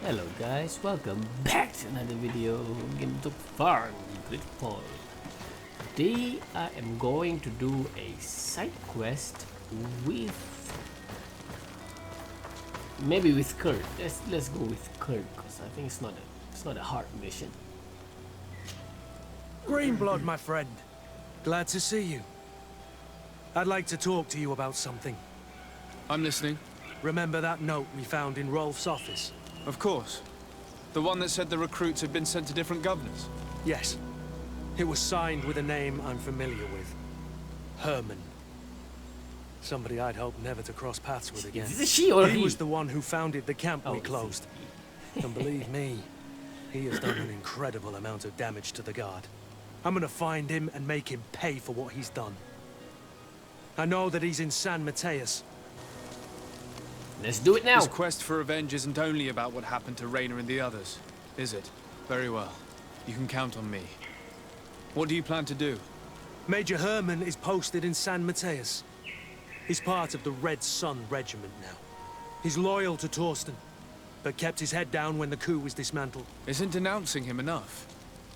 Hello guys, welcome back to another video game to farm GreedFall. Today I am going to do a side quest with maybe with Kurt. Let's go with Kurt because I think it's not a hard mission. Greenblood, my friend. Glad to see you. I'd like to talk to you about something. I'm listening. Remember that note we found in Rolf's office? Of course. The one that said the recruits had been sent to different governors. Yes. It was signed with a name I'm familiar with. Herman. Somebody I'd hope never to cross paths with again. Is it she or he? He was the one who founded the camp we it's closed. And believe me, he has done an incredible amount of damage to the Guard. I'm gonna find him and make him pay for what he's done. I know that he's in San Mateus. Let's do it now. This quest for revenge isn't only about what happened to Raynor and the others, is it? Very well. You can count on me. What do you plan to do? Major Herman is posted in San Mateus. He's part of the Red Sun Regiment now. He's loyal to Torsten, but kept his head down when the coup was dismantled. Isn't denouncing him enough?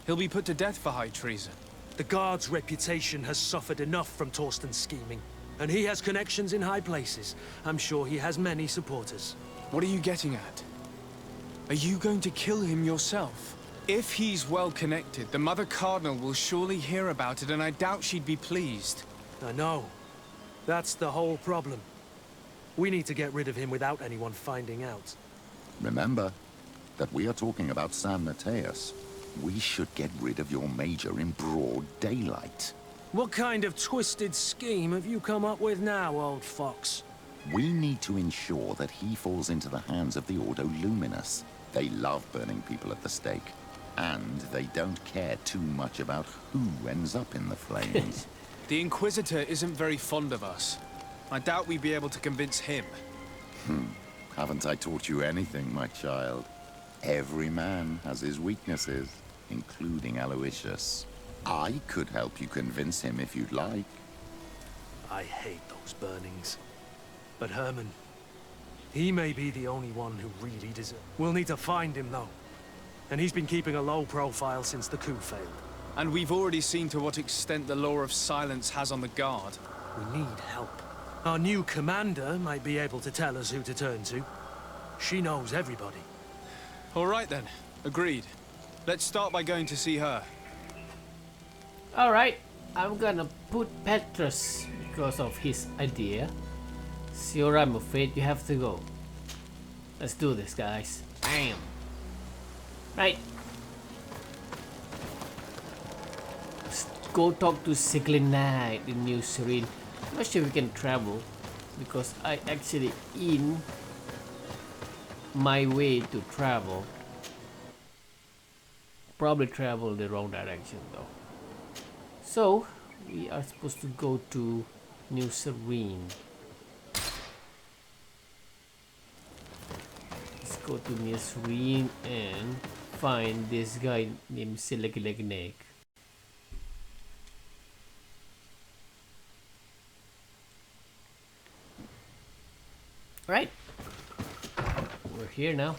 He'll be put to death for high treason. The Guard's reputation has suffered enough from Torsten's scheming, and he has connections in high places. I'm sure he has many supporters. What are you getting at? Are you going to kill him yourself? If he's well connected, the Mother Cardinal will surely hear about it, and I doubt she'd be pleased. I know. That's the whole problem. We need to get rid of him without anyone finding out. Remember that we are talking about San Mateus. We should get rid of your major in broad daylight. What kind of twisted scheme have you come up with now, old fox? We need to ensure that he falls into the hands of the Ordo Luminous. They love burning people at the stake, and they don't care too much about who ends up in the flames. The Inquisitor isn't very fond of us. I doubt we'd be able to convince him. Haven't I taught you anything, my child? Every man has his weaknesses, including Aloysius. I could help you convince him if you'd like. I hate those burnings. But Herman, he may be the only one who really deserves. We'll need to find him, though. And he's been keeping a low profile since the coup failed. And we've already seen to what extent the law of silence has on the Guard. We need help. Our new commander might be able to tell us who to turn to. She knows everybody. All right then. Agreed. Let's start by going to see her. Alright, I'm gonna put Petrus because of his idea. Sure, I'm afraid you have to go. Let's do this, guys. Bam! Right. Let's go talk to Siglin Knight in New Serene. I'm not sure we can travel because I actually in my way to travel. Probably travel the wrong direction though. So, we are supposed to go to New Serene. Let's go to New Serene and find this guy named Sileglegnek. Right, we're here now.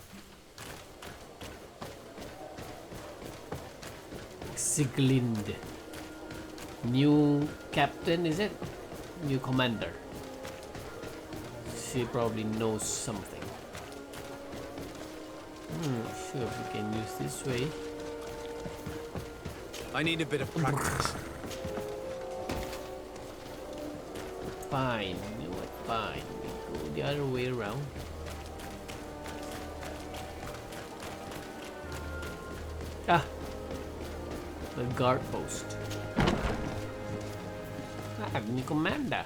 Siglind. New captain, is it? New commander. She probably knows something. Sure, we can use this way. I need a bit of practice. Fine, you know what? Fine. We go the other way around. Ah, the guard post. New commander.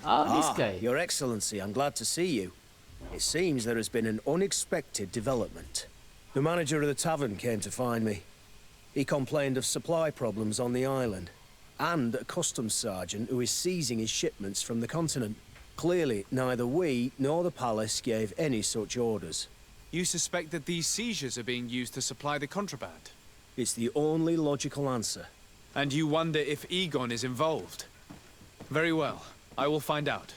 Oh, this guy. Your Excellency, I'm glad to see you. It seems there has been an unexpected development. The manager of the tavern came to find me. He complained of supply problems on the island, and a customs sergeant who is seizing his shipments from the continent. Clearly, neither we nor the palace gave any such orders. You suspect that these seizures are being used to supply the contraband? It's the only logical answer. And you wonder if Egon is involved? Very well. I will find out.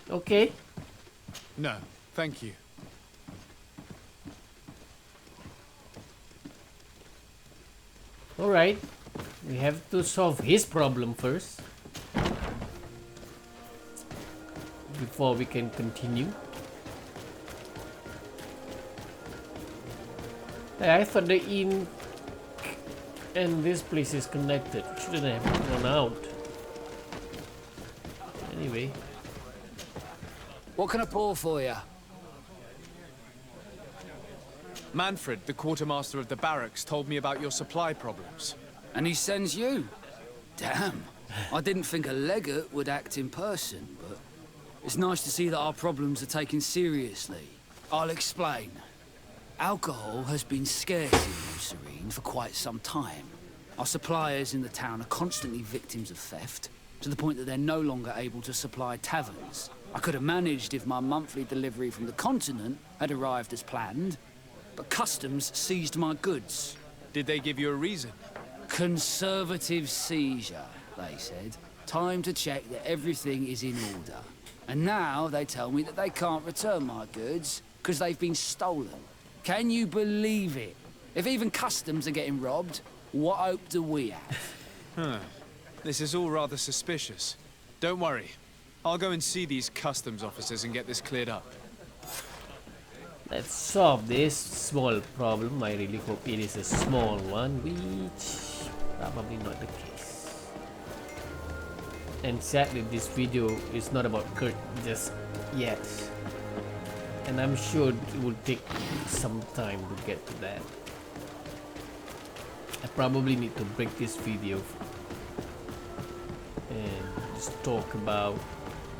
Okay. No, thank you. Alright, we have to solve his problem first before we can continue. Hey, I thought the inn and this place is connected. Shouldn't have gone out. Anyway. What can I pour for you? Manfred, the quartermaster of the barracks, told me about your supply problems. And he sends you? Damn. I didn't think a legate would act in person, but it's nice to see that our problems are taken seriously. I'll explain. Alcohol has been scarce in New Serene for quite some time. Our suppliers in the town are constantly victims of theft, to the point that they're no longer able to supply taverns. I could have managed if my monthly delivery from the continent had arrived as planned, but customs seized my goods. Did they give you a reason? Conservative seizure, they said. Time to check that everything is in order. And now they tell me that they can't return my goods because they've been stolen. Can you believe it? If even customs are getting robbed, what hope do we have? This is all rather suspicious. Don't worry. I'll go and see these customs officers and get this cleared up. Let's solve this small problem. I really hope it is a small one, which probably not the case. And sadly, this video is not about Kurt just yet. And I'm sure it will take some time to get to that. I probably need to break this video and just talk about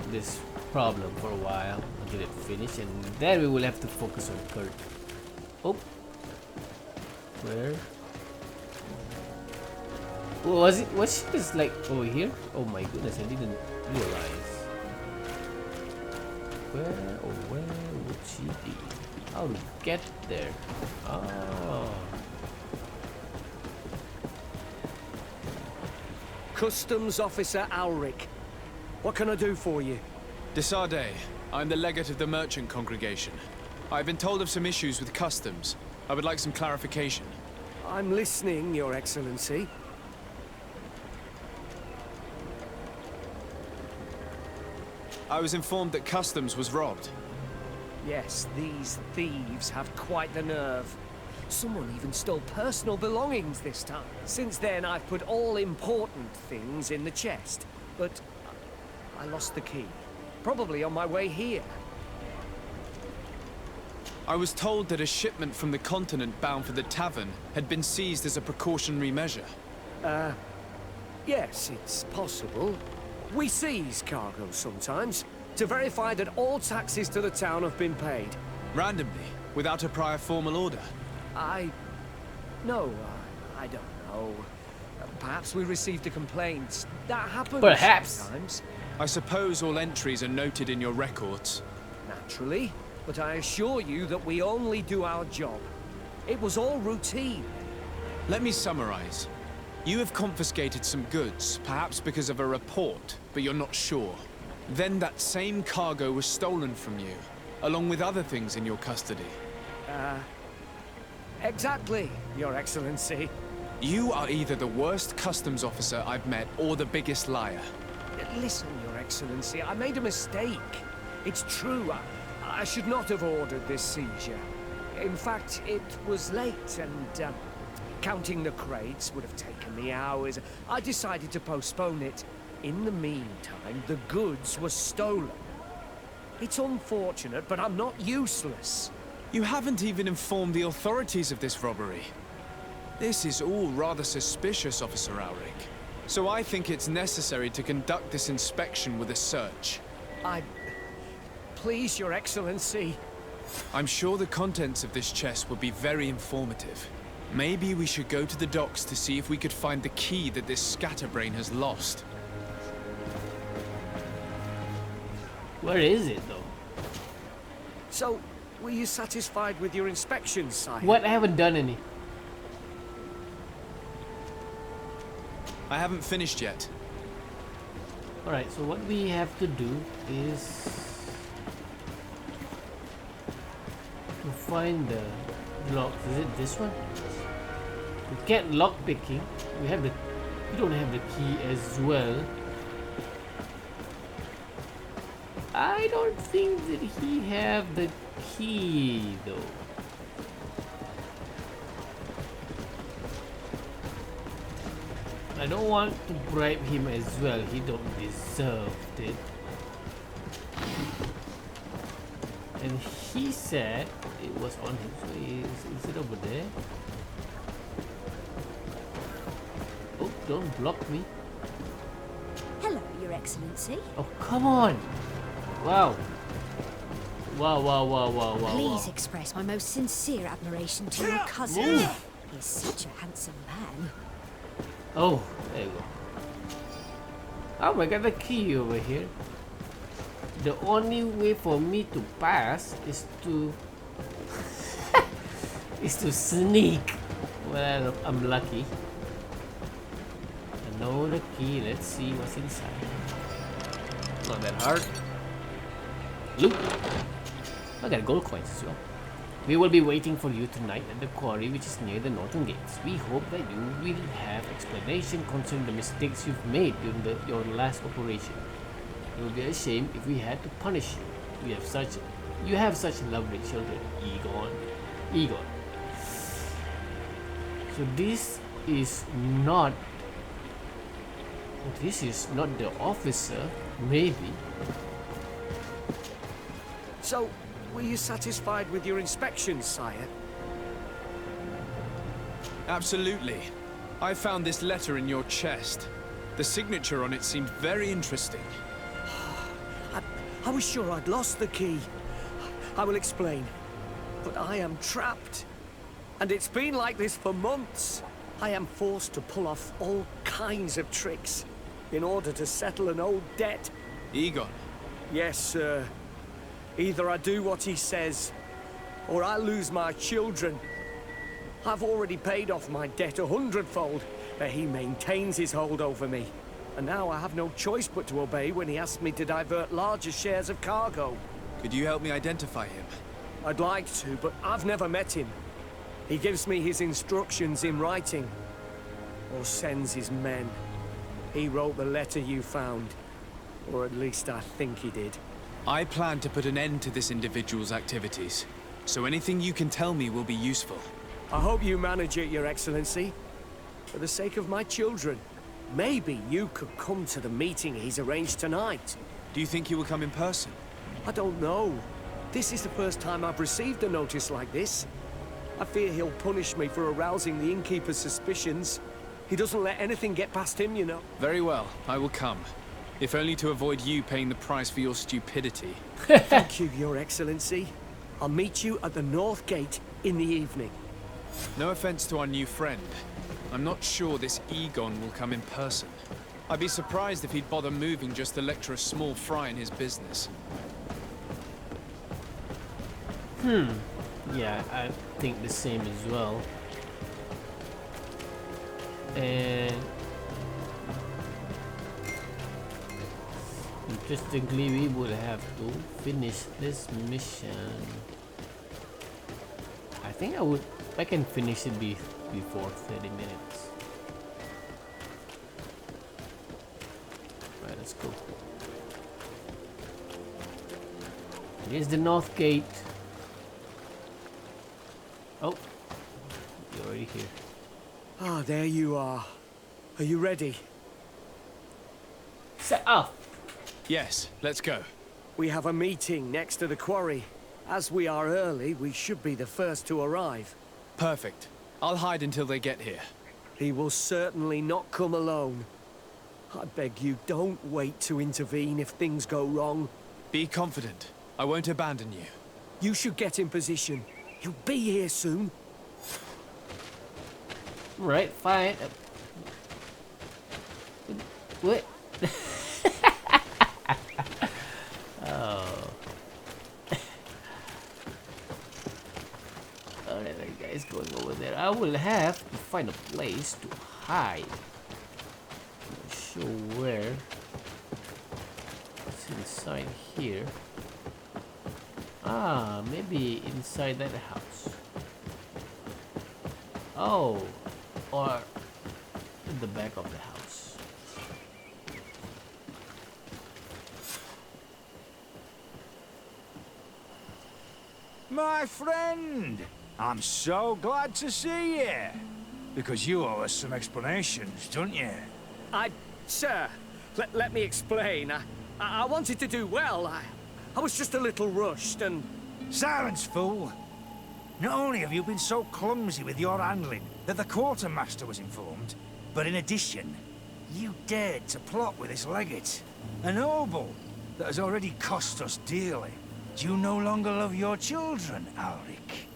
this problem for a while until it finishes, and then we will have to focus on Kurt. Oh, where? Oh, was it? Was she just like over here? Oh my goodness, I didn't realize. Where? Oh, where would she be? How to get there? Oh. Customs Officer Alric. What can I do for you? Desade, I'm the legate of the merchant congregation. I've been told of some issues with customs. I would like some clarification. I'm listening, Your Excellency. I was informed that customs was robbed. Yes, these thieves have quite the nerve. Someone even stole personal belongings this time. Since then, I've put all important things in the chest, but I lost the key. Probably on my way here. I was told that a shipment from the continent bound for the tavern had been seized as a precautionary measure. Yes, it's possible. We seize cargo sometimes, to verify that all taxes to the town have been paid. Randomly, without a prior formal order. No, I don't know. Perhaps we received a complaint. That happens Perhaps. sometimes. I suppose all entries are noted in your records. Naturally, but I assure you that we only do our job. It was all routine. Let me summarize. You have confiscated some goods, perhaps because of a report, but you're not sure. Then that same cargo was stolen from you, along with other things in your custody. Exactly, Your Excellency. You are either the worst customs officer I've met or the biggest liar. Listen, Your Excellency, I made a mistake. It's true, I should not have ordered this seizure. In fact, it was late and, counting the crates would have taken me hours. I decided to postpone it. In the meantime, the goods were stolen. It's unfortunate, but I'm not useless. You haven't even informed the authorities of this robbery. This is all rather suspicious, Officer Alric. So I think it's necessary to conduct this inspection with a search. Please, Your Excellency. I'm sure the contents of this chest will be very informative. Maybe we should go to the docks to see if we could find the key that this scatterbrain has lost. Where is it though? So, were you satisfied with your inspection, sire? What? I haven't done any. I haven't finished yet. Alright, so what we have to do is find the lock. Is it this one? We can't lock picking. We don't have the key as well. I don't think that he have the key though. I don't want to bribe him as well. He don't deserve it. And he said it was on him. So is it over there? Oh, don't block me. Hello, Your Excellency. Oh, come on. Wow. Wow. Please express my most sincere admiration to your cousin. Move. He's such a handsome man. Oh, there you go. Oh, I got the key over here. The only way for me to pass is to sneak. Well, I'm lucky. I know the key. Let's see what's inside. Not that hard. Loot. I got gold coins as well. We will be waiting for you tonight at the quarry, which is near the northern gates. We hope that you will have explanation concerning the mistakes you've made during your last operation. It would be a shame if we had to punish you. You have such lovely children, Egon. So this is not the officer, maybe. So, were you satisfied with your inspection, sire? Absolutely. I found this letter in your chest. The signature on it seemed very interesting. I was sure I'd lost the key. I will explain. But I am trapped. And it's been like this for months. I am forced to pull off all kinds of tricks in order to settle an old debt. Egon. Yes, sir. Either I do what he says, or I lose my children. I've already paid off my debt 100-fold, but he maintains his hold over me. And now I have no choice but to obey when he asks me to divert larger shares of cargo. Could you help me identify him? I'd like to, but I've never met him. He gives me his instructions in writing, or sends his men. He wrote the letter you found, or at least I think he did. I plan to put an end to this individual's activities, so anything you can tell me will be useful. I hope you manage it, Your Excellency. For the sake of my children, maybe you could come to the meeting he's arranged tonight. Do you think he will come in person? I don't know. This is the first time I've received a notice like this. I fear he'll punish me for arousing the innkeeper's suspicions. He doesn't let anything get past him, you know. Very well, I will come. If only to avoid you paying the price for your stupidity. Thank you, Your Excellency. I'll meet you at the North Gate in the evening. No offense to our new friend. I'm not sure this Egon will come in person. I'd be surprised if he'd bother moving just to lecture a small fry in his business. Yeah, I think the same as well. And interestingly, we will have to finish this mission. I think I can finish it before 30 minutes. Right, let's go. Here's the North Gate. Oh, you're already here. Ah, there you are. Are you ready? Set off! Yes, let's go. We have a meeting next to the quarry. As we are early, we should be the first to arrive. Perfect. I'll hide until they get here. He will certainly not come alone. I beg you, don't wait to intervene if things go wrong. Be confident. I won't abandon you. You should get in position. He'll be here soon. Right, fine. What? Oh. Alright, that guy's going over there. I will have to find a place to hide. Not sure where. It's inside here. Ah, maybe inside that house. Oh, or in the back of the house. My friend, I'm so glad to see you. Because you owe us some explanations, don't you? Sir, let me explain. I wanted to do well. I was just a little rushed and... Silence, fool. Not only have you been so clumsy with your handling that the quartermaster was informed, but in addition, you dared to plot with this legate. A noble that has already cost us dearly. Do you no longer love your children, Alric?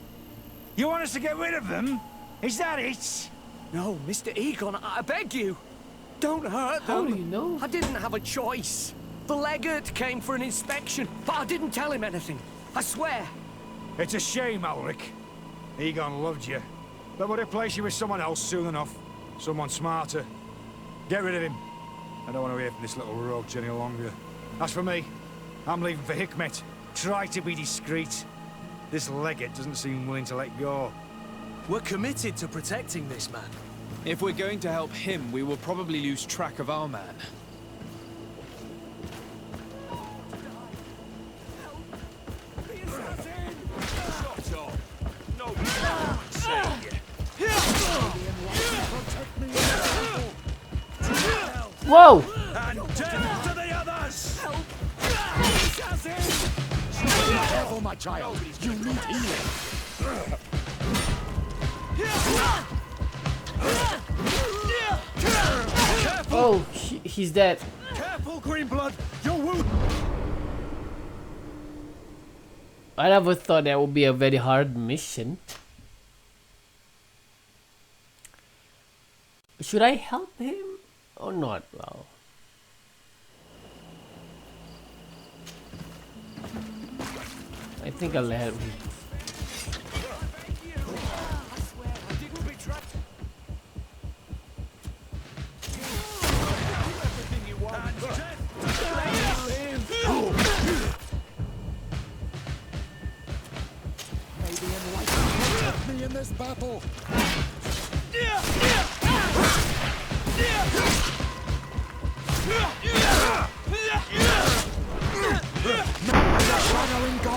You want us to get rid of them? Is that it? No, Mr. Egon, I beg you. Don't hurt them. How do you know? I didn't have a choice. The legate came for an inspection, but I didn't tell him anything. I swear. It's a shame, Alric. Egon loved you, but would replace you with someone else soon enough. Someone smarter. Get rid of him. I don't want to hear from this little roach any longer. As for me, I'm leaving for Hikmet. Try to be discreet. This legate doesn't seem willing to let go. We're committed to protecting this man. If we're going to help him, we will probably lose track of our man. Whoa! And death to the others! Be careful, my child. You need healing. Oh, he's dead. Careful, Greenblood! Your wound! I never thought that would be a very hard mission. Should I help him or not? Well, I think I'll help him. May the enlightenment protect me in this battle.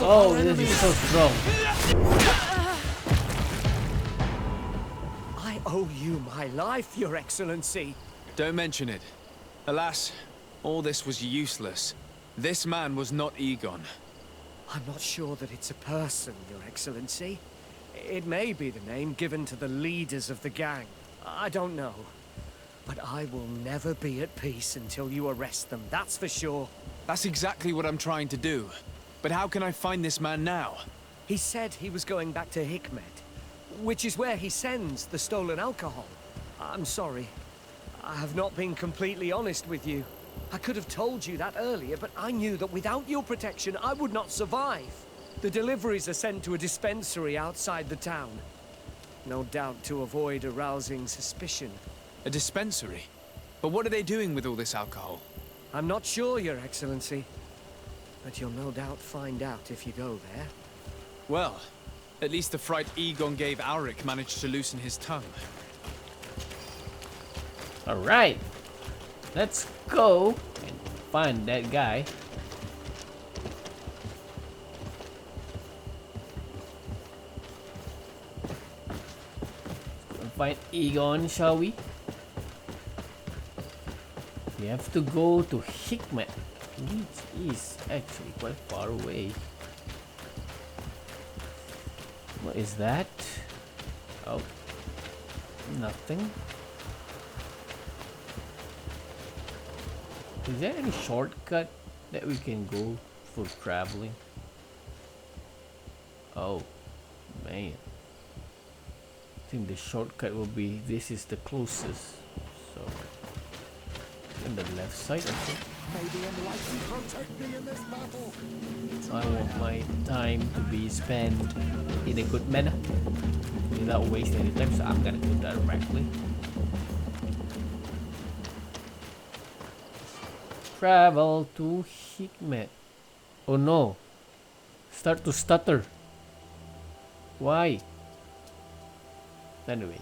Oh, this is so strong. I owe you my life, Your Excellency. Don't mention it. Alas, all this was useless. This man was not Egon. I'm not sure that it's a person, Your Excellency. It may be the name given to the leaders of the gang. I don't know. But I will never be at peace until you arrest them, that's for sure. That's exactly what I'm trying to do. But how can I find this man now? He said he was going back to Hikmet, which is where he sends the stolen alcohol. I'm sorry. I have not been completely honest with you. I could have told you that earlier, but I knew that without your protection, I would not survive. The deliveries are sent to a dispensary outside the town. No doubt to avoid arousing suspicion. A dispensary? But what are they doing with all this alcohol? I'm not sure, Your Excellency. But you'll no doubt find out if you go there. Well, at least the fright Egon gave Alric managed to loosen his tongue. Alright, let's go and find that guy. Let's find Egon, shall we? We have to go to Hikmet, which is actually quite far away. What is that? Oh, nothing. Is there any shortcut that we can go for traveling? Oh, man. I think the shortcut will be, this is the closest. So, in the left side, I think. May the enlightenment protect me in this battle. I want my time to be spent in a good manner without wasting any time, so I'm gonna go directly. Travel to Hikmet. Oh no, start to stutter. Why? Anyway.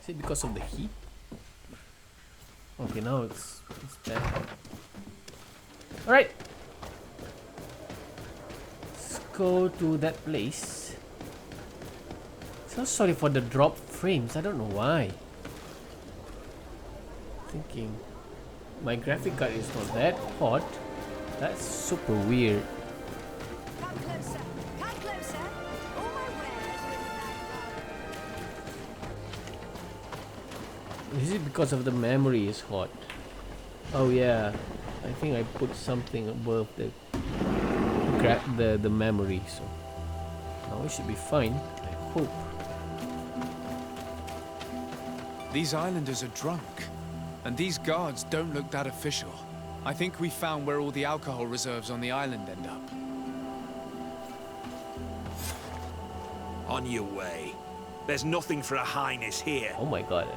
Is it because of the heat? Okay, now it's better. Alright. Let's go to that place. So sorry for the drop frames. I don't know why. Thinking my graphic card is not that hot. That's super weird. Come closer. Come closer. All my wares are in the back. Is it because of the memory is hot? Oh yeah, I think I put something above the memory, so now we should be fine. I hope. These islanders are drunk, and these guards don't look that official. I think we found where all the alcohol reserves on the island end up. On your way. There's nothing for a highness here. Oh my god.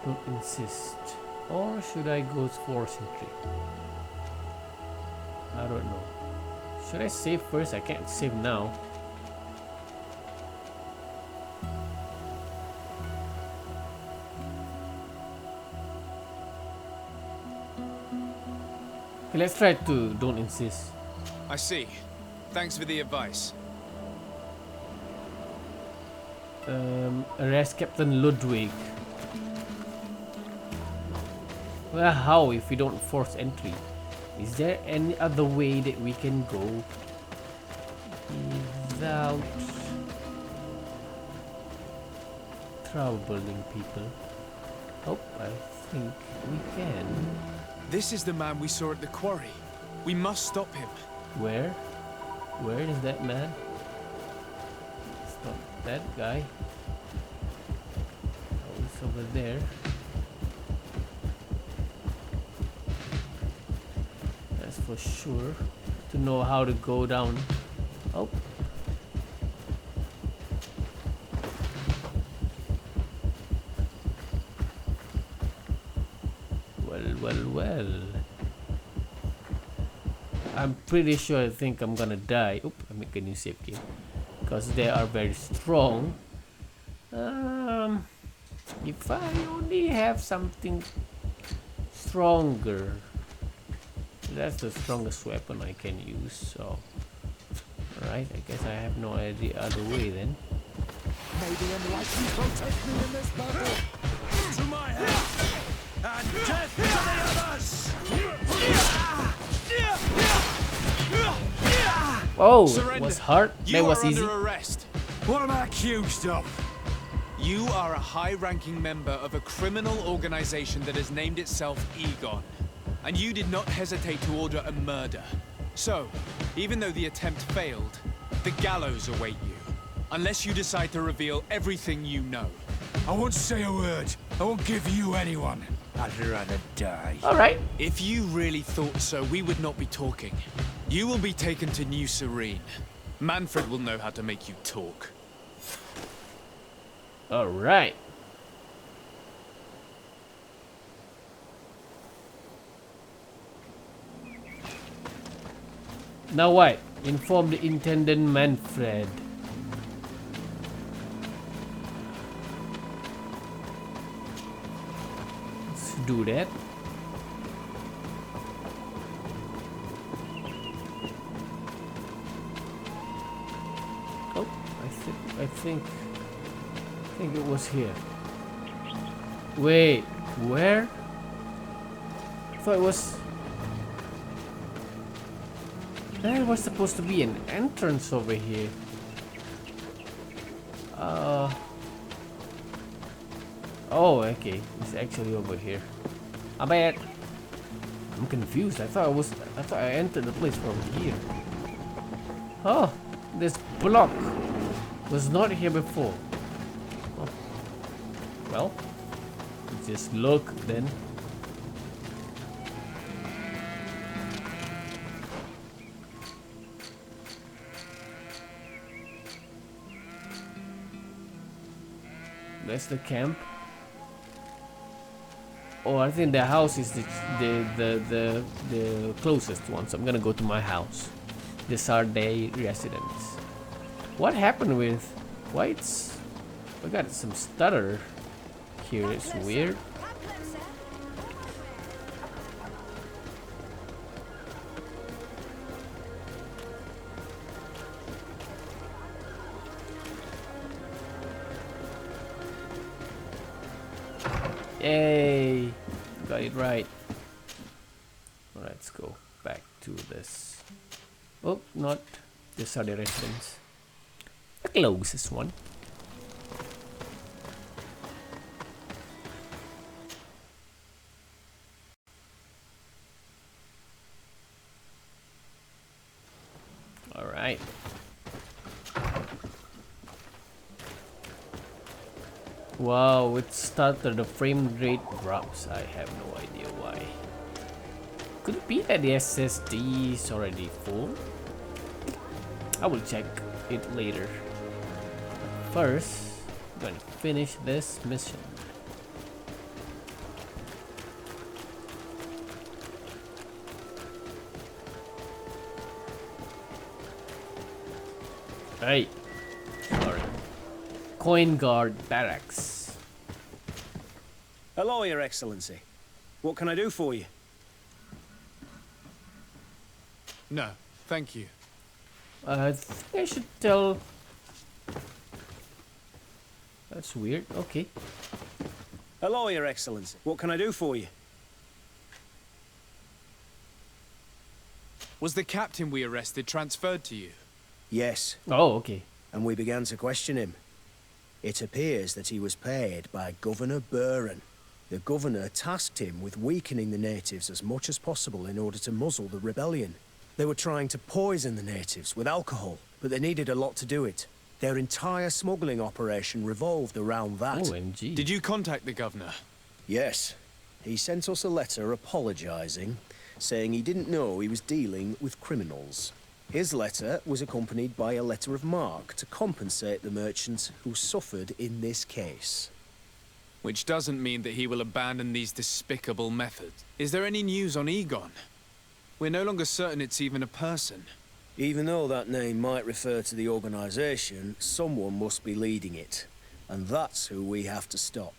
Don't insist. Or should I go for sentry? I don't know. Should I save first? I can't save now. Okay, let's try to don't insist. I see. Thanks for the advice. Arrest Captain Ludwig. Well, how if we don't force entry? Is there any other way that we can go without troubling people? Oh, I think we can. This is the man we saw at the quarry. We must stop him. Where? Where is that man? It's not that guy. Oh, it's over there. That's for sure. To know how to go down. Oh. Well. I'm pretty sure I think I'm gonna die. Oop, I make a new save game. Because they are very strong. If I only have something stronger. That's the strongest weapon I can use, so. Alright, I guess I have no idea other way then. May the enlightened protect me in this battle. To my head! And death to the others! Oh, Surrender. it was hard. You That was are easy. under arrest. What am I accused of? You are a high-ranking member of a criminal organization that has named itself Egon. And you did not hesitate to order a murder. So, even though the attempt failed, the gallows await you. Unless you decide to reveal everything you know. I won't say a word. I won't give you anyone. I'd rather die. Alright. If you really thought so, we would not be talking. You will be taken to New Serene. Manfred will know how to make you talk. Alright. Now what? Inform the Intendant Manfred. Let's do that. Oh, I think it was here. Wait, where? I thought it was. There was supposed to be an entrance over here. Oh, okay. It's actually over here. I bet. I'm confused. I thought I entered the place from here. Oh, this block was not here before. Oh. Well, just look then. that's the camp. Oh, I think the house is the closest one, so I'm gonna go to my house. The Sarday residence. What happened with... Why it's... I got some stutter here, it's weird. Yay! Got it right. Let's go back to this. Oh, not this are the residence. The closest one. All right. Wow, it started, the frame rate drops. I have no idea why. Could it be that the SSD is already full? I will check it later. But first, I'm going to finish this mission. Hey, sorry. Coin Guard Barracks. Hello, Your Excellency. What can I do for you? No, thank you. I think I should tell... That's weird, okay. Hello, Your Excellency. What can I do for you? Was the captain we arrested transferred to you? Yes. Oh, okay. And we began to question him. It appears that he was paid by Governor Buren. The governor tasked him with weakening the natives as much as possible in order to muzzle the rebellion. They were trying to poison the natives with alcohol, but they needed a lot to do it. Their entire smuggling operation revolved around that. OMG. Did you contact the governor? Yes. He sent us a letter apologizing, saying he didn't know he was dealing with criminals. His letter was accompanied by a letter of marque to compensate the merchants who suffered in this case. Which doesn't mean that he will abandon these despicable methods. Is there any news on Egon? We're no longer certain it's even a person. Even though that name might refer to the organization, someone must be leading it. And that's who we have to stop.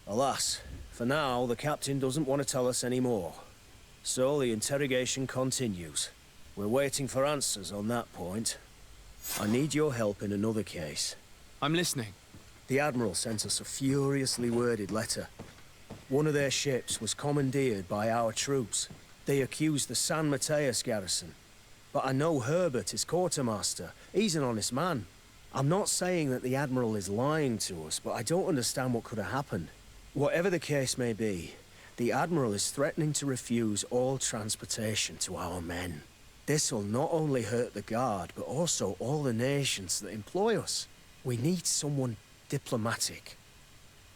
Alas, for now, the captain doesn't want to tell us any more. So the interrogation continues. We're waiting for answers on that point. I need your help in another case. I'm listening. The Admiral sent us a furiously worded letter. One of their ships was commandeered by our troops. They accused the San Mateus garrison. But I know Herbert is quartermaster. He's an honest man. I'm not saying that the Admiral is lying to us, but I don't understand what could have happened. Whatever the case may be, the Admiral is threatening to refuse all transportation to our men. This will not only hurt the Guard, but also all the nations that employ us. We need someone diplomatic,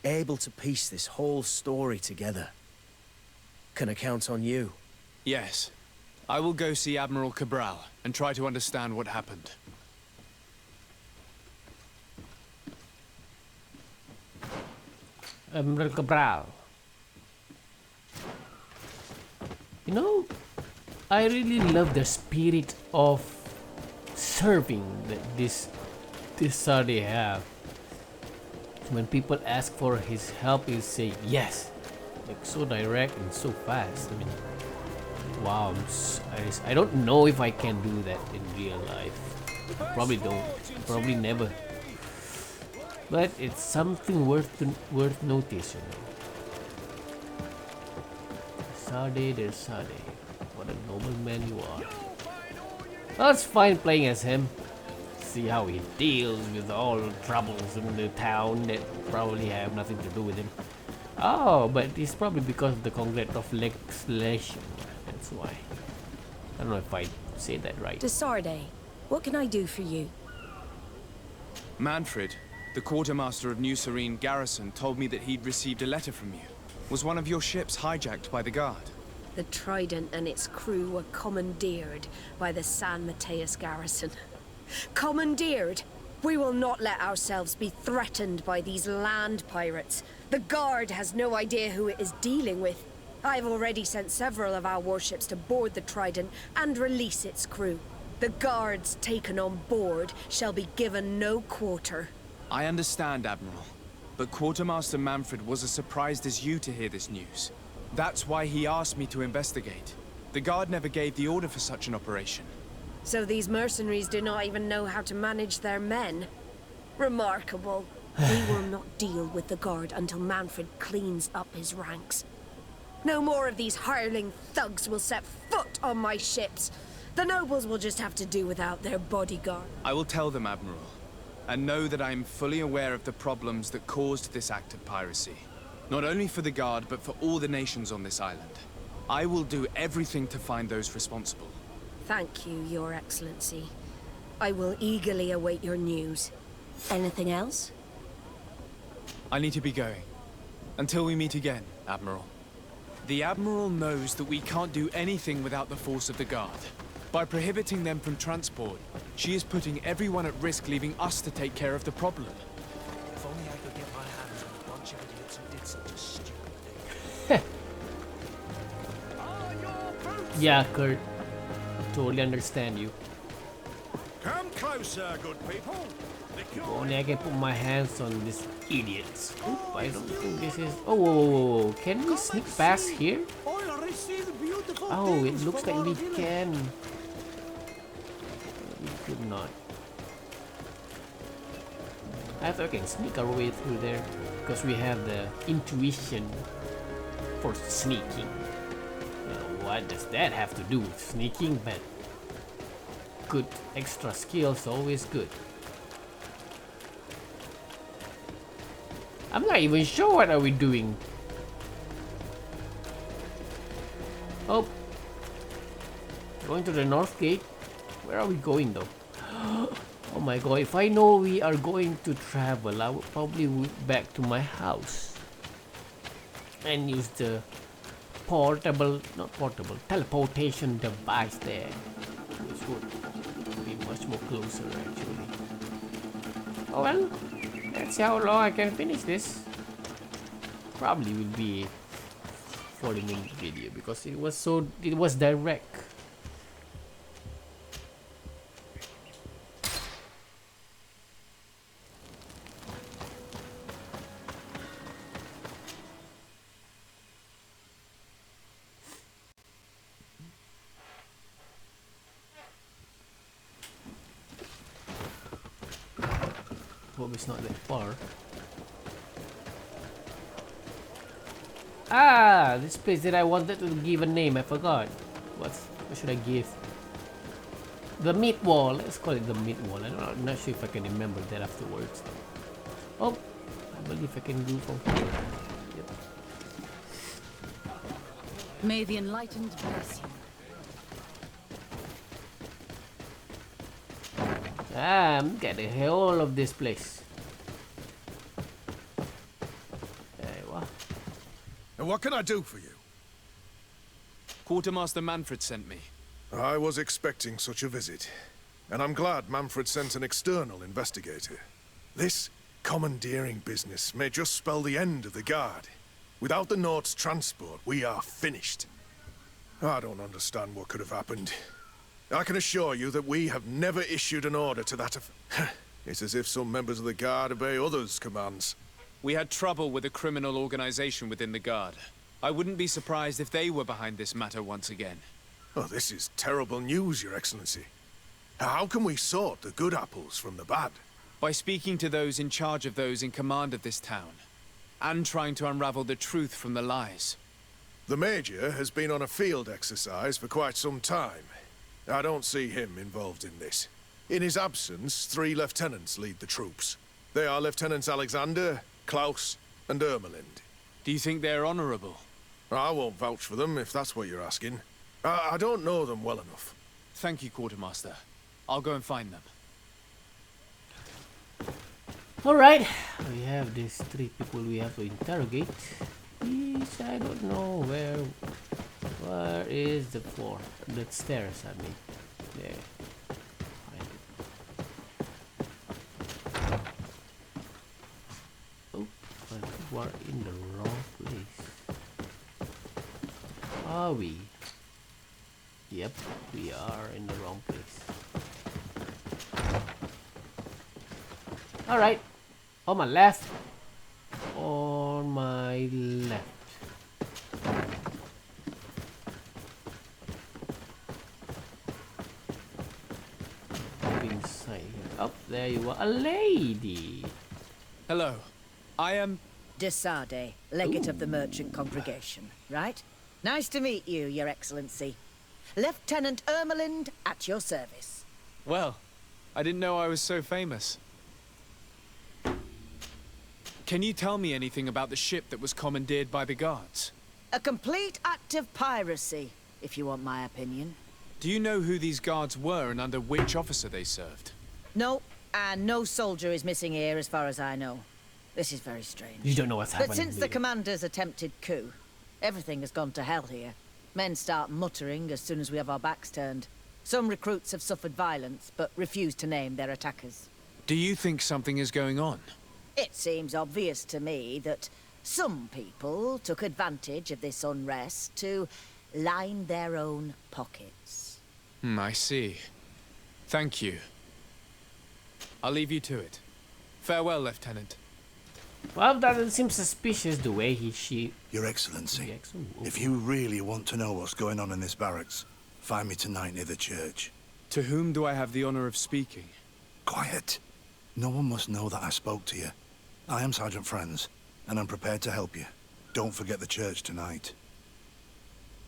able to piece this whole story together. Can I count on you? Yes. I will go see Admiral Cabral and try to understand what happened. Admiral Cabral. You know, I really love the spirit of serving that this they have. When people ask for his help, he say yes, like so direct and so fast. I mean, wow, I don't know if I can do that in real life. Probably don't. Probably never. But it's something worth noticing. Sade, there's Sade. What a noble man you are. Well, it's fine playing as him. See how he deals with all the troubles in the town that probably have nothing to do with him. Oh, but it's probably because of the conglomerate of legislation. That's why. I don't know if I say that right. To Sarday, what can I do for you? Manfred, the quartermaster of New Serene Garrison, told me that he'd received a letter from you. Was one of your ships hijacked by the Guard? The Trident and its crew were commandeered by the San Mateus garrison. Commandeered? We will not let ourselves be threatened by these land pirates. The Guard has no idea who it is dealing with. I've already sent several of our warships to board the Trident and release its crew. The Guards taken on board shall be given no quarter. I understand, Admiral. But Quartermaster Manfred was as surprised as you to hear this news. That's why he asked me to investigate. The Guard never gave the order for such an operation. So these mercenaries do not even know how to manage their men. Remarkable. We will not deal with the Guard until Manfred cleans up his ranks. No more of these hireling thugs will set foot on my ships. The nobles will just have to do without their bodyguard. I will tell them, Admiral. And know that I am fully aware of the problems that caused this act of piracy. Not only for the Guard, but for all the nations on this island. I will do everything to find those responsible. Thank you, Your Excellency. I will eagerly await your news. Anything else? I need to be going. Until we meet again, Admiral. The Admiral knows that we can't do anything without the force of the Guard. By prohibiting them from transport, she is putting everyone at risk, leaving us to take care of the problem. If only I could get my hands on a bunch of idiots who did such a stupid thing. Yeah, Kurt. Totally understand you. Come closer, good people. If only I can put my hands on these idiots. Oop, I don't think this is... Oh, whoa, whoa, whoa. Can we sneak past here? Oh, it looks like we can. We could not. I thought we can sneak our way through there because we have the intuition for sneaking. Now, what does that have to do with sneaking? But good extra skills, always good. I'm not even sure what are we doing. Oh, going to the north gate. Where are we going though? Oh my god, if I know we are going to travel, I would probably back to my house and use the teleportation device there, which would be much more closer actually. Oh well, let's see how long I can finish this. Probably will be 40-minute video because it was direct. Hope it's not that far. Ah, this place that I wanted to give a name, I forgot. What should I give? The meat wall. Let's call it the meat wall. I'm not sure if I can remember that afterwards. Oh, I believe I can go from here. Yep. May the enlightened bless you. Ah, look at the whole of this place. And what can I do for you? Quartermaster Manfred sent me. I was expecting such a visit, and I'm glad Manfred sent an external investigator. This commandeering business may just spell the end of the Guard. Without the Nord's transport, we are finished. I don't understand what could have happened. I can assure you that we have never issued an order to that effect. It's as if some members of the Guard obey others' commands. We had trouble with a criminal organization within the Guard. I wouldn't be surprised if they were behind this matter once again. Oh, this is terrible news, Your Excellency. How can we sort the good apples from the bad? By speaking to those in charge of those in command of this town, and trying to unravel the truth from the lies. The Major has been on a field exercise for quite some time. I don't see him involved in this. In his absence, 3 lieutenants lead the troops. They are Lieutenants Alexander, Klaus, and Ermelind. Do you think they're honorable? I won't vouch for them, if that's what you're asking. I don't know them well enough. Thank you, Quartermaster. I'll go and find them. Alright, we have these 3 people we have to interrogate. Which I don't know where is the floor? The stairs, I mean. There. Find it. we're in the wrong place. Are we? Yep, we are in the wrong place. Alright. On my left. On my left. Inside here. Oh, there you are. A lady. Hello. I am... Desade, legate of the Ooh. merchant congregation, right? Nice to meet you, Your Excellency. Lieutenant Ermelind at your service. Well, I didn't know I was so famous. Can you tell me anything about the ship that was commandeered by the guards? A complete act of piracy, if you want my opinion. Do you know who these guards were and under which officer they served? No, and no soldier is missing here as far as I know. This is very strange. You don't know what's happening. But since the commander's attempted coup, everything has gone to hell here. Men start muttering as soon as we have our backs turned. Some recruits have suffered violence, but refuse to name their attackers. Do you think something is going on? It seems obvious to me that some people took advantage of this unrest to line their own pockets. I see. Thank you. I'll leave you to it. Farewell, Lieutenant. Well, that doesn't seem suspicious the way she... Your Excellency, reacts. Ooh, if you really want to know what's going on in this barracks, find me tonight near the church. To whom do I have the honor of speaking? Quiet. No one must know that I spoke to you. I am Sergeant Friends, and I'm prepared to help you. Don't forget the church tonight.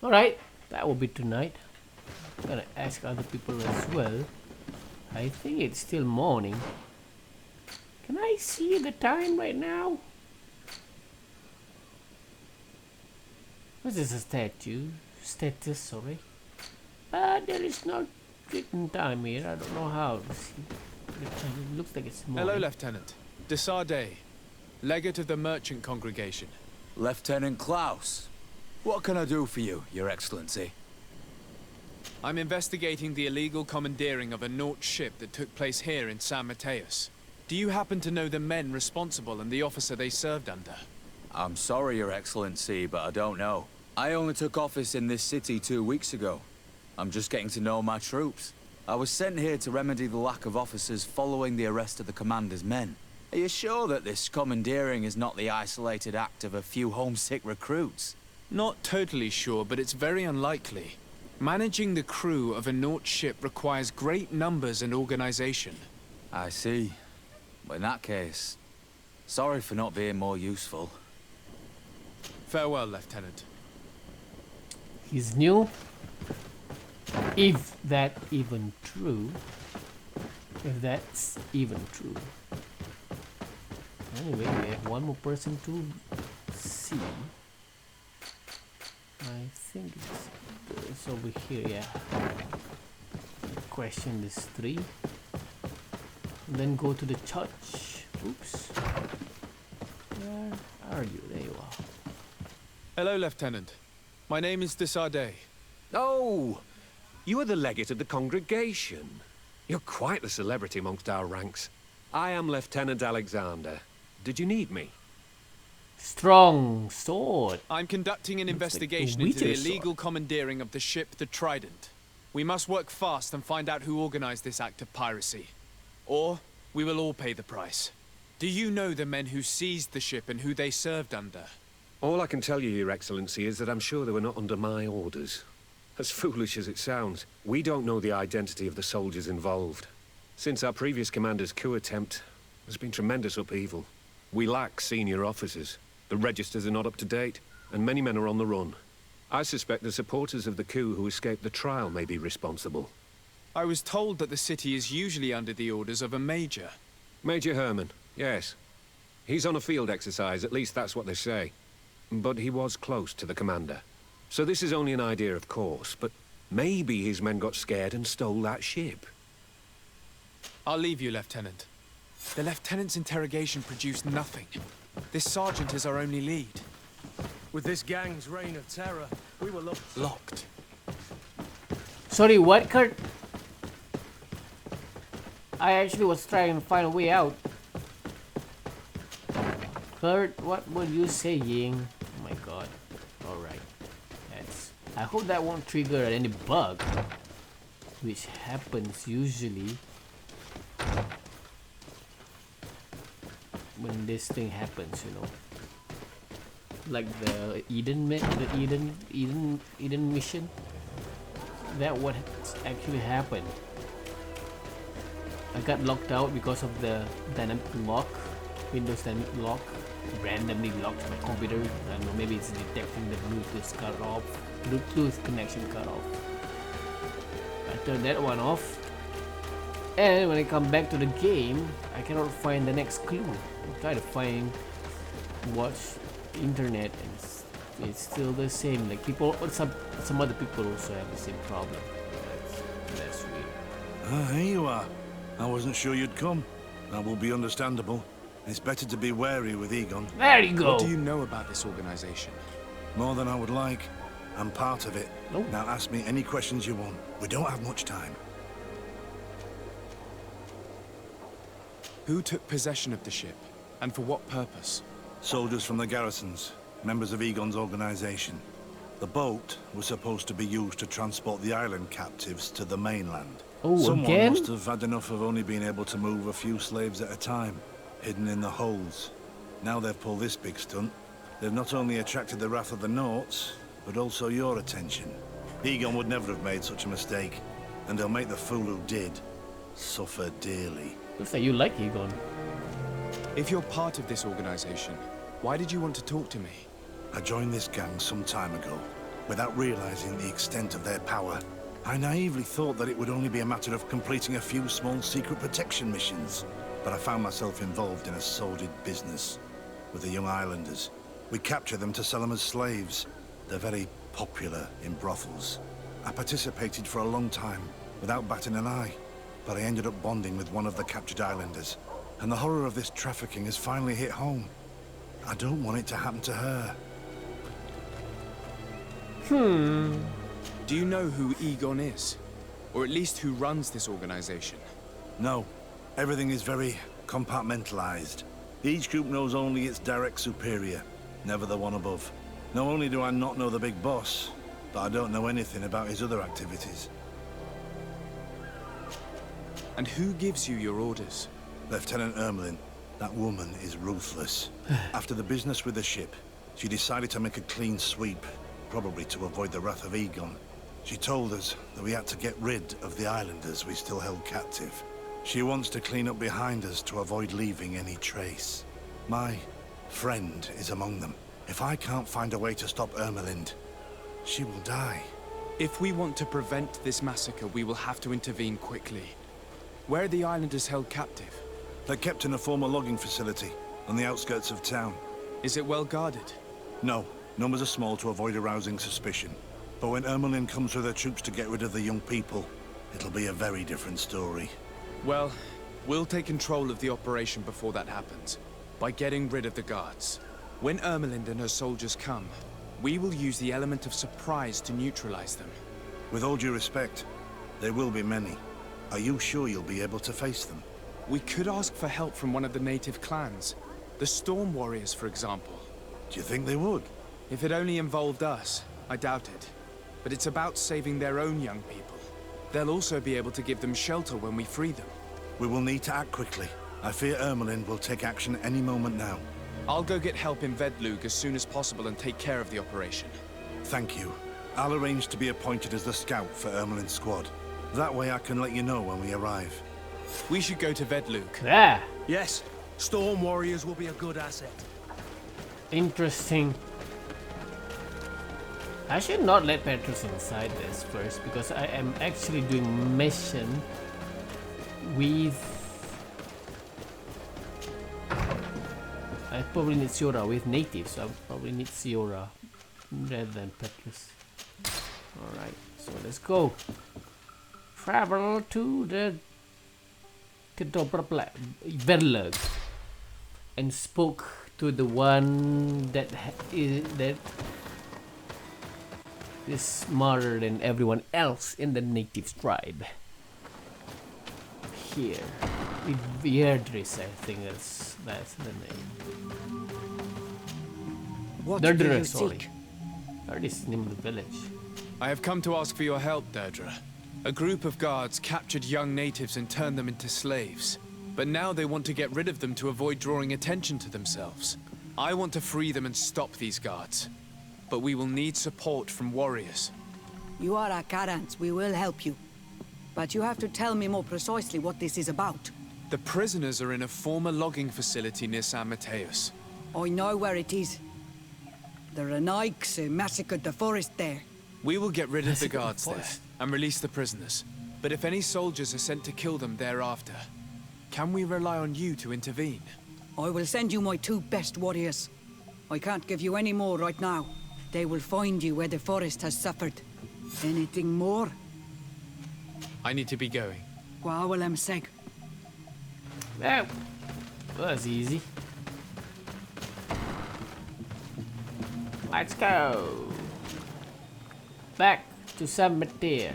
Alright, that will be tonight. I'm gonna ask other people as well. I think it's still morning. Can I see the time right now? What is a statue? Status, sorry. But there is no written time here. I don't know how to see. It looks like it's morning. Hello, Lieutenant. Desade, legate of the merchant congregation. Lieutenant Klaus. What can I do for you, Your Excellency? I'm investigating the illegal commandeering of a Naut ship that took place here in San Mateus. Do you happen to know the men responsible and the officer they served under? I'm sorry, Your Excellency, but I don't know. I only took office in this city 2 weeks ago. I'm just getting to know my troops. I was sent here to remedy the lack of officers following the arrest of the commander's men. Are you sure that this commandeering is not the isolated act of a few homesick recruits? Not totally sure, but it's very unlikely. Managing the crew of a Naut ship requires great numbers and organization. I see. In that case, sorry for not being more useful. Farewell, Lieutenant. He's new. If that even true. If that's even true. Anyway, we have one more person to see. I think it's over here, yeah. Question this 3. And then go to the church. Oops. Where are you? There you are. Hello, Lieutenant. My name is Desade. Oh, you are the legate of the congregation. You're quite the celebrity amongst our ranks. I am Lieutenant Alexander. Did you need me? Strong sword. I'm conducting an Looks investigation like into the sword. illegal commandeering of the ship the Trident. We must work fast and find out who organized this act of piracy. Or we will all pay the price. Do you know the men who seized the ship and who they served under? All I can tell you, Your Excellency, is that I'm sure they were not under my orders. As foolish as it sounds, we don't know the identity of the soldiers involved. Since our previous commander's coup attempt, there's been tremendous upheaval. We lack senior officers. The registers are not up to date, and many men are on the run. I suspect the supporters of the coup who escaped the trial may be responsible. I was told that the city is usually under the orders of a major. Major Herman, yes. He's on a field exercise, at least that's what they say. But he was close to the commander. So this is only an idea, of course, but maybe his men got scared and stole that ship. I'll leave you, Lieutenant. The Lieutenant's interrogation produced nothing. This sergeant is our only lead. With this gang's reign of terror, we were locked. Sorry, what, Kurt? I actually was trying to find a way out. Kurt, what were you saying? Oh my god. Alright. I hope that won't trigger any bug, which happens usually when this thing happens, you know. Like the Eden mission. That what actually happened. I got locked out because of the dynamic lock, Windows dynamic lock, randomly locked my computer. I don't know, maybe it's detecting the Bluetooth connection cut off. I turned that one off, and when I come back to the game, I cannot find the next clue. I try to watch internet, and it's still the same. Like people, or some other people also have the same problem. That's weird. Ah, here you are. I wasn't sure you'd come. That will be understandable. It's better to be wary with Egon. There you go. What do you know about this organization? More than I would like. I'm part of it. Oh. Now ask me any questions you want. We don't have much time. Who took possession of the ship, and for what purpose? Soldiers from the garrisons, members of Egon's organization. The boat was supposed to be used to transport the island captives to the mainland. Oh, Someone again? must have had enough of only being able to move a few slaves at a time, hidden in the holds. Now they've pulled this big stunt. They've not only attracted the wrath of the Nauts, but also your attention. Egon would never have made such a mistake, and they'll make the fool who did suffer dearly. Looks like you like Egon. If you're part of this organization, why did you want to talk to me? I joined this gang some time ago, without realizing the extent of their power. I naively thought that it would only be a matter of completing a few small secret protection missions, but I found myself involved in a sordid business with the young islanders. We capture them to sell them as slaves. They're very popular in brothels. I participated for a long time, without batting an eye, but I ended up bonding with one of the captured islanders, and the horror of this trafficking has finally hit home. I don't want it to happen to her. Do you know who Egon is? Or at least who runs this organization? No. Everything is very compartmentalized. Each group knows only its direct superior, never the one above. Not only do I not know the big boss, but I don't know anything about his other activities. And who gives you your orders? Lieutenant Ermelin. That woman is ruthless. After the business with the ship, she decided to make a clean sweep, probably to avoid the wrath of Egon. She told us that we had to get rid of the islanders we still held captive. She wants to clean up behind us to avoid leaving any trace. My friend is among them. If I can't find a way to stop Ermelind, she will die. If we want to prevent this massacre, we will have to intervene quickly. Where are the islanders held captive? They're kept in a former logging facility on the outskirts of town. Is it well guarded? No. Numbers are small to avoid arousing suspicion. But when Ermelin comes with her troops to get rid of the young people, it'll be a very different story. Well, we'll take control of the operation before that happens, by getting rid of the guards. When Ermelind and her soldiers come, we will use the element of surprise to neutralize them. With all due respect, there will be many. Are you sure you'll be able to face them? We could ask for help from one of the native clans. The Storm Warriors, for example. Do you think they would? If it only involved us, I doubt it. But it's about saving their own young people. They'll also be able to give them shelter when we free them. We will need to act quickly. I fear Ermelin will take action any moment now. I'll go get help in Vedlug as soon as possible and take care of the operation. Thank you. I'll arrange to be appointed as the scout for Ermelin's squad. That way I can let you know when we arrive. We should go to Vedlug. Yeah. Yes. Storm Warriors will be a good asset. Interesting. I should not let Petrus inside this first because I am actually doing mission with... I probably need Siora with natives, so I probably need Siora rather than Petrus. Alright, so let's go. Travel to the Vedlug and spoke to the one that is smarter than everyone else in the native tribe. Here, Vierdris, I think that's the name. What do Deirdre, you sorry. seek? That is the name of the village. I have come to ask for your help, Deirdre. A group of guards captured young natives and turned them into slaves. But now they want to get rid of them to avoid drawing attention to themselves. I want to free them and stop these guards. But we will need support from warriors. You are a Karans. We will help you. But you have to tell me more precisely what this is about. The prisoners are in a former logging facility near San Mateus. I know where it is. The Renaiks massacred the forest there. We will get rid of the Massacred the guards there forest. and release the prisoners. But if any soldiers are sent to kill them thereafter, can we rely on you to intervene? I will send you my 2 best warriors. I can't give you any more right now. They will find you where the forest has suffered. Anything more? I need to be going. Gwawalem seg. Well, that's easy. Let's go. Back to San Mateus.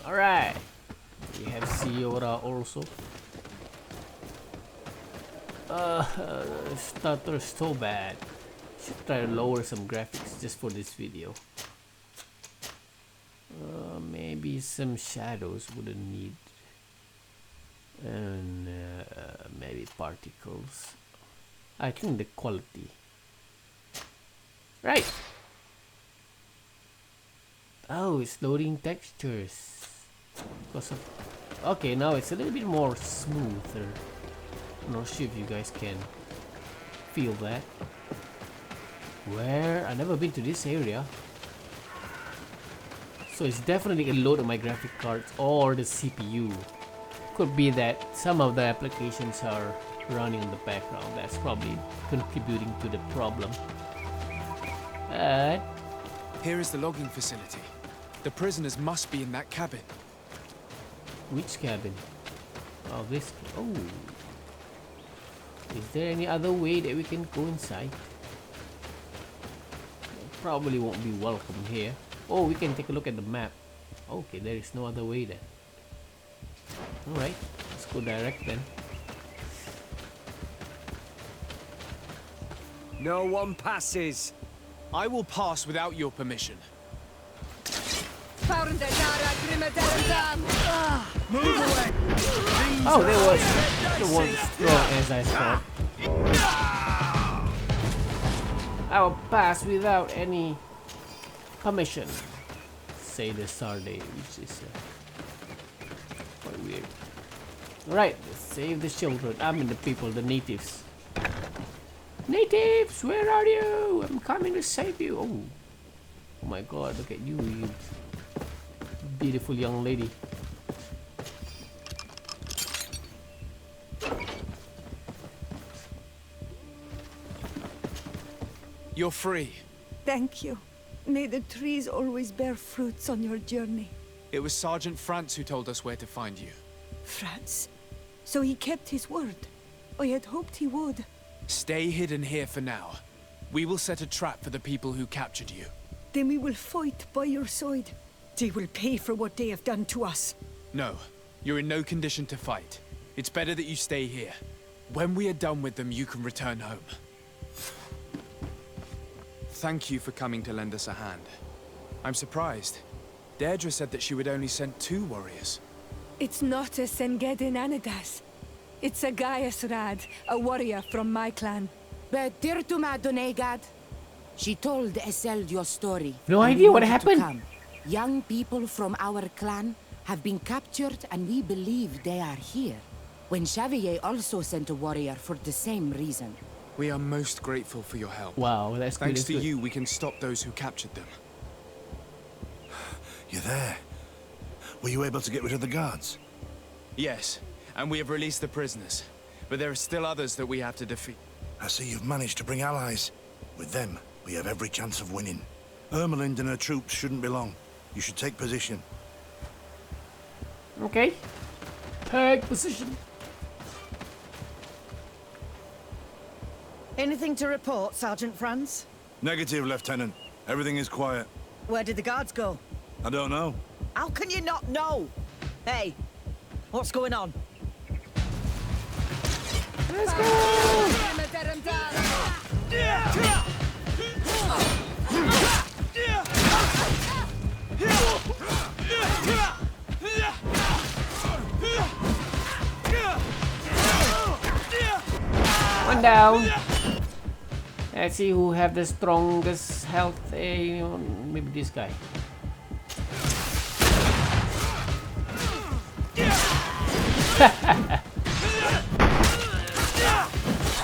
Alright. We have Siora also. Stutter so bad. Should try to lower some graphics just for this video. Maybe some shadows wouldn't need, and maybe particles. I think the quality. Right. Oh, it's loading textures. Because of, okay, now it's a little bit more smoother. I'm not sure if you guys can feel that. Where? I've never been to this area. So it's definitely a load of my graphic cards or the CPU. Could be that some of the applications are running in the background. That's probably contributing to the problem. Here is the logging facility. The prisoners must be in that cabin. Which cabin? Oh, this. Oh. Is there any other way that we can go inside? Probably won't be welcome here. Oh, we can take a look at the map. Okay, there is no other way then. Alright, let's go direct then. No one passes. I will pass without your permission. Oh, there was the one strong as I thought. I will pass without any permission. Say the Sarday, which is quite weird. Alright, let's save the children. I mean the people, the natives. Natives, where are you? I'm coming to save you. Oh my god, look at you, you beautiful young lady. You're free. Thank you. May the trees always bear fruits on your journey. It was Sergeant France who told us where to find you. France? So he kept his word. I had hoped he would. Stay hidden here for now. We will set a trap for the people who captured you. Then we will fight by your side. They will pay for what they have done to us. No, you're in no condition to fight. It's better that you stay here. When we are done with them, you can return home. Thank you for coming to lend us a hand. I'm surprised. Deirdre said that she would only send 2 warriors. It's not a Sengedin Anadas. It's a Gaius Rad, a warrior from my clan. But Tirtuma Donegad, she told Eseld your story. No and idea we what wanted to happened. come. Young people from our clan have been captured and we believe they are here. When Xavier also sent a warrior for the same reason. We are most grateful for your help. Wow, that's good. Thanks That's to good. you, we can stop those who captured them. You're there. Were you able to get rid of the guards? Yes, and we have released the prisoners. But there are still others that we have to defeat. I see you've managed to bring allies. With them, we have every chance of winning. Ermelind and her troops shouldn't be long. You should take position. Okay. Take position. Anything to report, Sergeant Franz? Negative, Lieutenant. Everything is quiet. Where did the guards go? I don't know. How can you not know? Hey, what's going on? Let's go! One down. Let's see who have the strongest health. Maybe this guy.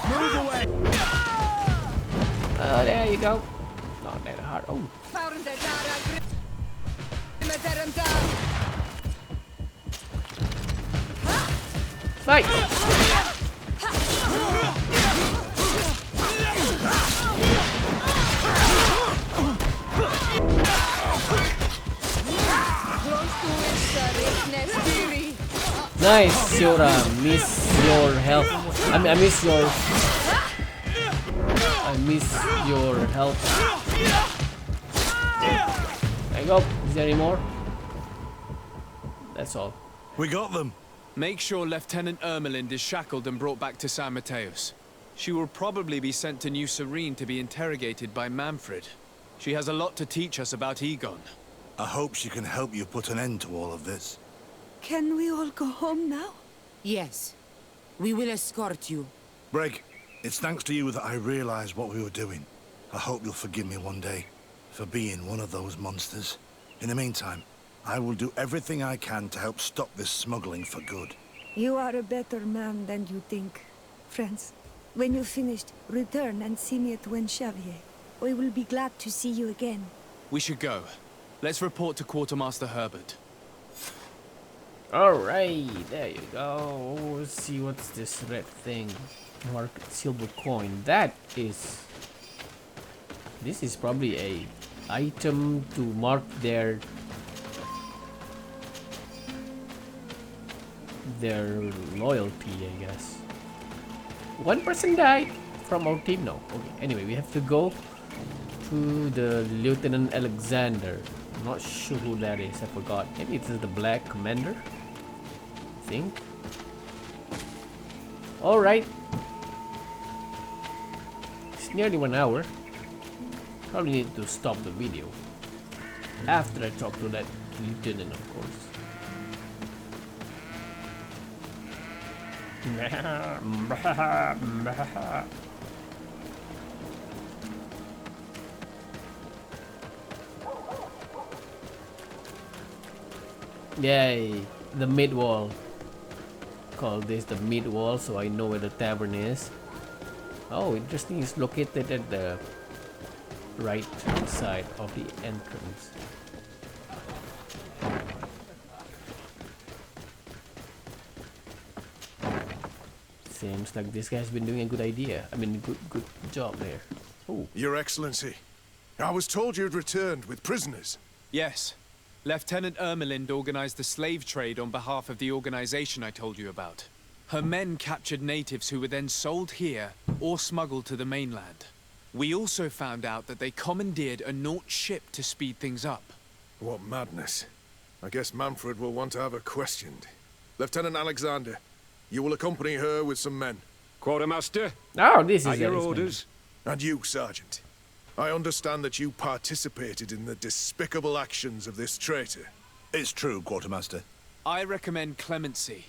Move away. Oh, there you go. Not that hard. Oh. Fight! Nice, Shura. Miss your health. I miss your. I miss your health. There you go. Is there any more? That's all. We got them. Make sure Lieutenant Ermelind is shackled and brought back to San Mateos. She will probably be sent to New Serene to be interrogated by Manfred. She has a lot to teach us about Egon. I hope she can help you put an end to all of this. Can we all go home now? Yes. We will escort you. Breg, it's thanks to you that I realized what we were doing. I hope you'll forgive me one day for being one of those monsters. In the meantime, I will do everything I can to help stop this smuggling for good. You are a better man than you think. Friends, when you're finished, return and see me at Xavier. We will be glad to see you again. We should go. Let's report to Quartermaster Herbert. Alright, there you go. Let's see what's this red thing. Mark silver coin. This is probably a item to mark their loyalty, I guess. One person died from our team. No. Okay. Anyway, we have to go to the Lieutenant Alexander. I'm not sure who that is. I forgot. Maybe it is the Black Commander. I think. All right. It's nearly 1 hour. Probably need to stop the video after I talk to that lieutenant, of course. Yay, the mid wall. Call this the mid wall so I know where the tavern is. Oh, interesting, it's located at the right side of the entrance. Seems like this guy's been doing a good idea. I mean, good job there. Oh. Your Excellency, I was told you'd returned with prisoners. Yes. Lieutenant Ermelind organized the slave trade on behalf of the organization I told you about. Her men captured natives who were then sold here or smuggled to the mainland. We also found out that they commandeered a Naut ship to speed things up. What madness. I guess Manfred will want to have her questioned. Lieutenant Alexander, you will accompany her with some men. Quartermaster? Oh, this is at your orders. And you, Sergeant. I understand that you participated in the despicable actions of this traitor. It's true, Quartermaster. I recommend clemency.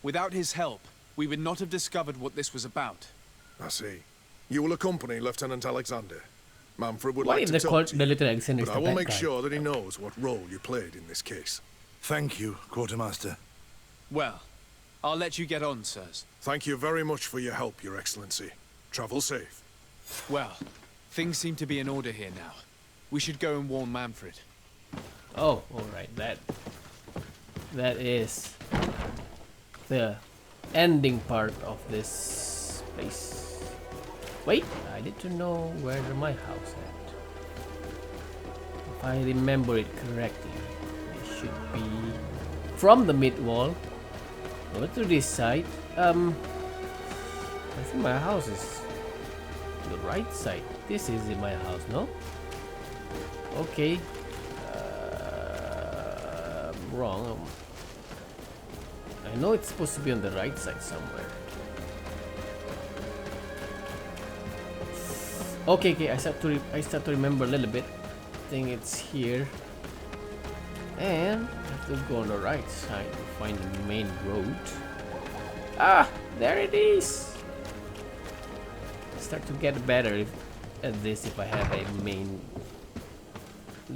Without his help, we would not have discovered what this was about. I see. You will accompany Lieutenant Alexander. Manfred would What like if to the talk to you, Lieutenant Alexander is but the I will bad make guy? sure that he knows what role you played in this case. Thank you, Quartermaster. Well, I'll let you get on, sirs. Thank you very much for your help, Your Excellency. Travel safe. Well, things seem to be in order here now. We should go and warn Manfred. Oh, alright, that is the ending part of this place. Wait, I need to know where my house at. If I remember it correctly, it should be from the mid wall. Go to this side. I think my house is The right side. This is in my house, no? Okay. Wrong. I know it's supposed to be on the right side somewhere. Okay, I start to remember a little bit. I think it's here. And I have to go on the right side to find the main road. Ah, there it is. Start to get better at this if I have a main,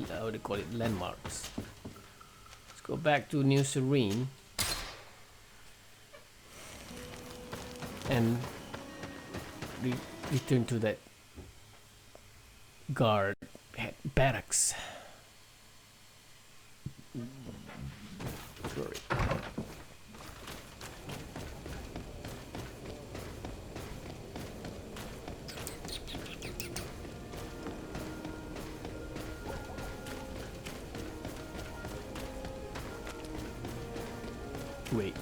how do you call it, landmarks. Let's go back to New Serene and return to that guard barracks. Sorry. Wait.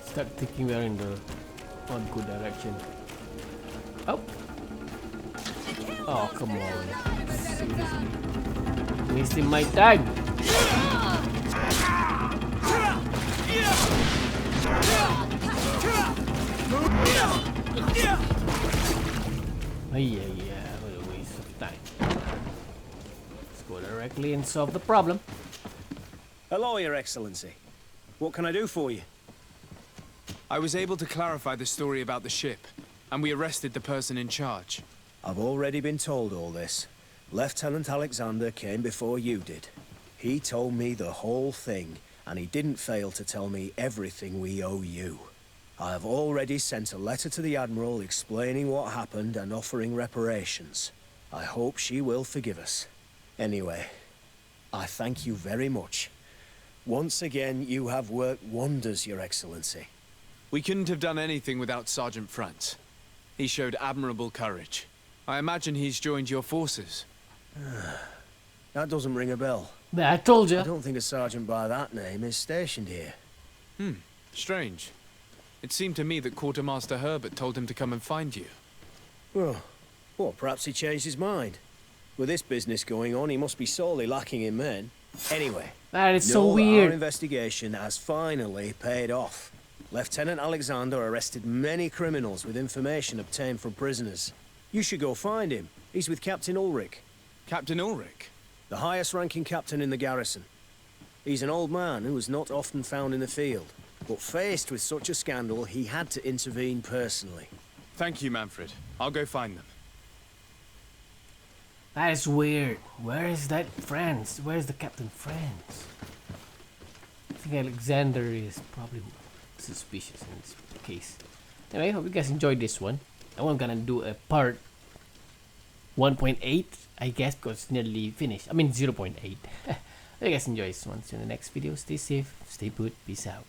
Start thinking we're in the not good direction. Oh. Oh, come on. Seriously. Wasting my time. Yeah, what a waste of time. Let's go directly and solve the problem. Hello, Your Excellency. What can I do for you? I was able to clarify the story about the ship, and we arrested the person in charge. I've already been told all this. Lieutenant Alexander came before you did. He told me the whole thing, and he didn't fail to tell me everything we owe you. I have already sent a letter to the Admiral explaining what happened and offering reparations. I hope she will forgive us. Anyway, I thank you very much. Once again, you have worked wonders, Your Excellency. We couldn't have done anything without Sergeant Frantz. He showed admirable courage. I imagine he's joined your forces. That doesn't ring a bell. I told you. I don't think a sergeant by that name is stationed here. Strange. It seemed to me that Quartermaster Herbert told him to come and find you. Well, perhaps he changed his mind. With this business going on, he must be sorely lacking in men. Anyway, that is so know that weird. Our investigation has finally paid off. Lieutenant Alexander arrested many criminals with information obtained from prisoners. You should go find him. He's with Captain Ulrich. Captain Ulrich? The highest ranking captain in the garrison. He's an old man who is not often found in the field. But faced with such a scandal, he had to intervene personally. Thank you, Manfred. I'll go find them. That is weird. Where is that Franz? Where is the Captain Franz? I think Alexander is probably suspicious in this case. Anyway, I hope you guys enjoyed this one. I'm gonna do a part 1.8, I guess, because it's nearly finished. I mean 0.8. Hope you guys enjoy this one. See you in the next video. Stay safe, stay put, peace out.